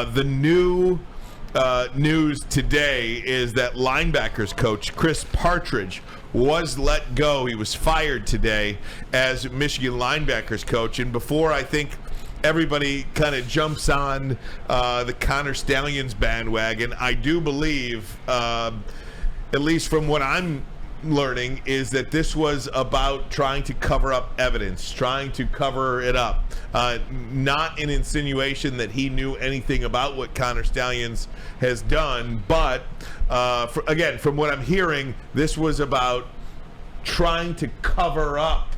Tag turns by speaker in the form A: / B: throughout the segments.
A: The new news today is that linebackers coach Chris Partridge was let go. He was fired today as Michigan linebackers coach. And before I think everybody kind of jumps on the Connor Stallions bandwagon, I do believe, at least from what I'm learning, is that this was about trying to cover up evidence, trying to cover it up. Not an insinuation that he knew anything about what Connor Stallions has done, but again, from what I'm hearing, this was about trying to cover up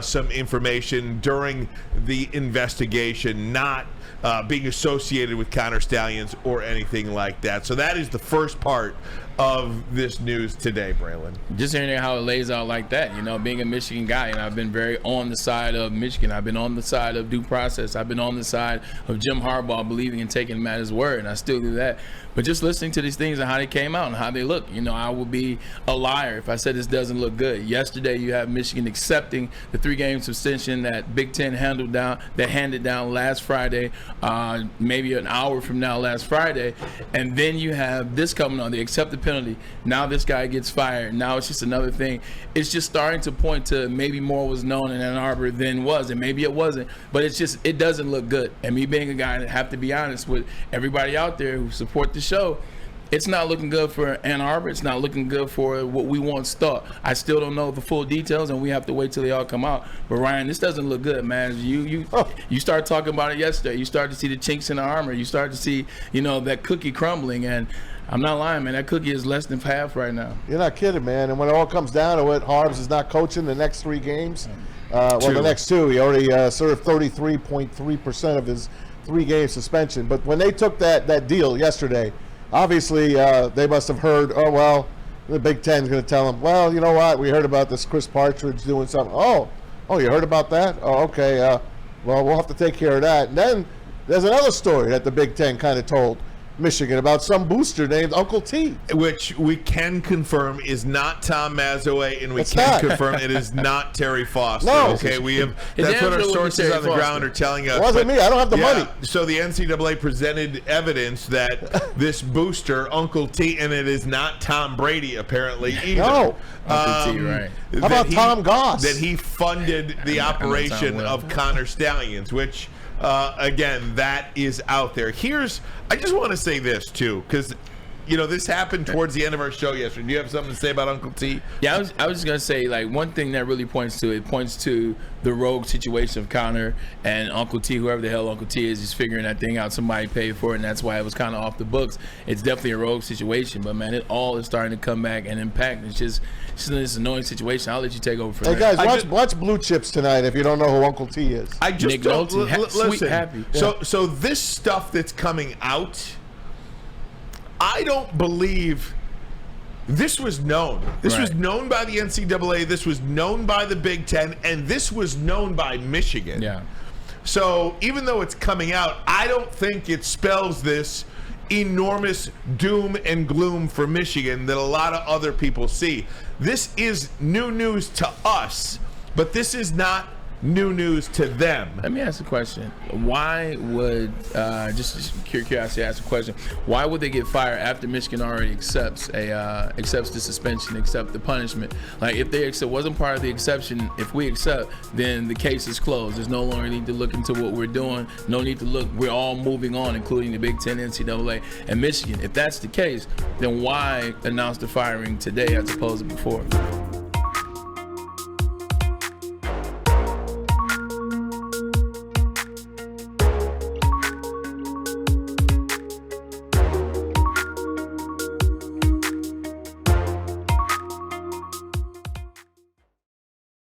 A: some information during the investigation, not being associated with Connor Stallions or anything like that. So that is the first part of this news today, Braylon.
B: Just hearing how it lays out like that, being a Michigan guy, and I've been very on the side of Michigan. I've been on the side of due process. I've been on the side of Jim Harbaugh believing and taking him at his word, and I still do that. But just listening to these things and how they came out and how they look, I would be a liar if I said this doesn't look good. Yesterday, you have Michigan accepting the 3-game suspension that Big Ten handed down last Friday, maybe an hour from now last Friday, and then you have this coming on. They accept the penalty. Now this guy gets fired. Now it's just another thing. It's just starting to point to maybe more was known in Ann Arbor than was, and maybe it wasn't. But it doesn't look good. And me being a guy that have to be honest with everybody out there who support the show, it's not looking good for Ann Arbor. It's not looking good for what we once thought. I still don't know the full details, and we have to wait till they all come out. But Ryan, this doesn't look good, man. You started talking about it yesterday. You started to see the chinks in the armor. You started to see, that cookie crumbling, and I'm not lying, man. That cookie is less than half right now.
C: You're not kidding, man. And when it all comes down to it, Harbs is not coaching the next 3 games. The next 2. He already served 33.3% of his 3-game suspension. But when they took that deal yesterday, obviously they must have heard, oh, well, the Big Ten's going to tell them, well, you know what? We heard about this Chris Partridge doing something. Oh, you heard about that? Oh, okay. Well, we'll have to take care of that. And then there's another story that the Big Ten kind of told Michigan about some booster named Uncle T,
A: which we can confirm is not Tom Mazoe, and we can confirm it is not Terry Foster.
C: No,
A: okay, we have. That's what our sources on the ground are telling us.
C: It wasn't me. I don't have the money.
A: So the NCAA presented evidence that this booster, Uncle T, and it is not Tom Brady apparently either.
C: No,
B: Uncle T, right?
C: How about Tom Goss?
A: That he funded the operation of Connor Stallions, which. Again, that is out there. I just want to say this, too, because, this happened towards the end of our show yesterday. Do you have something to say about Uncle T?
B: Yeah, I was just going to say, one thing that really points to the rogue situation of Connor and Uncle T, whoever the hell Uncle T is, just figuring that thing out. Somebody paid for it, and that's why it was kind of off the books. It's definitely a rogue situation, but, man, it all is starting to come back and impact. It's just this annoying situation. I'll let you take over from
C: there. Hey, guys, watch Blue Chips tonight if you don't know who Uncle T is.
A: I just
B: Nick don't.
A: Listen,
B: sweet, happy.
A: So this stuff that's coming out, I don't believe this was known. This was known by the NCAA. This was known by the Big Ten, and this was known by Michigan.
B: Yeah.
A: So even though it's coming out, I don't think it spells this enormous doom and gloom for Michigan that a lot of other people see. This is new news to us, but this is not new news to them.
B: Let me ask a question. Why would, just curiosity, ask a question. Why would they get fired after Michigan already accepts the suspension, accept the punishment? Like, if they wasn't part of the exception, if we accept, then the case is closed. There's no longer need to look into what we're doing. No need to look. We're all moving on, including the Big Ten, NCAA, and Michigan. If that's the case, then why announce the firing today as opposed to before?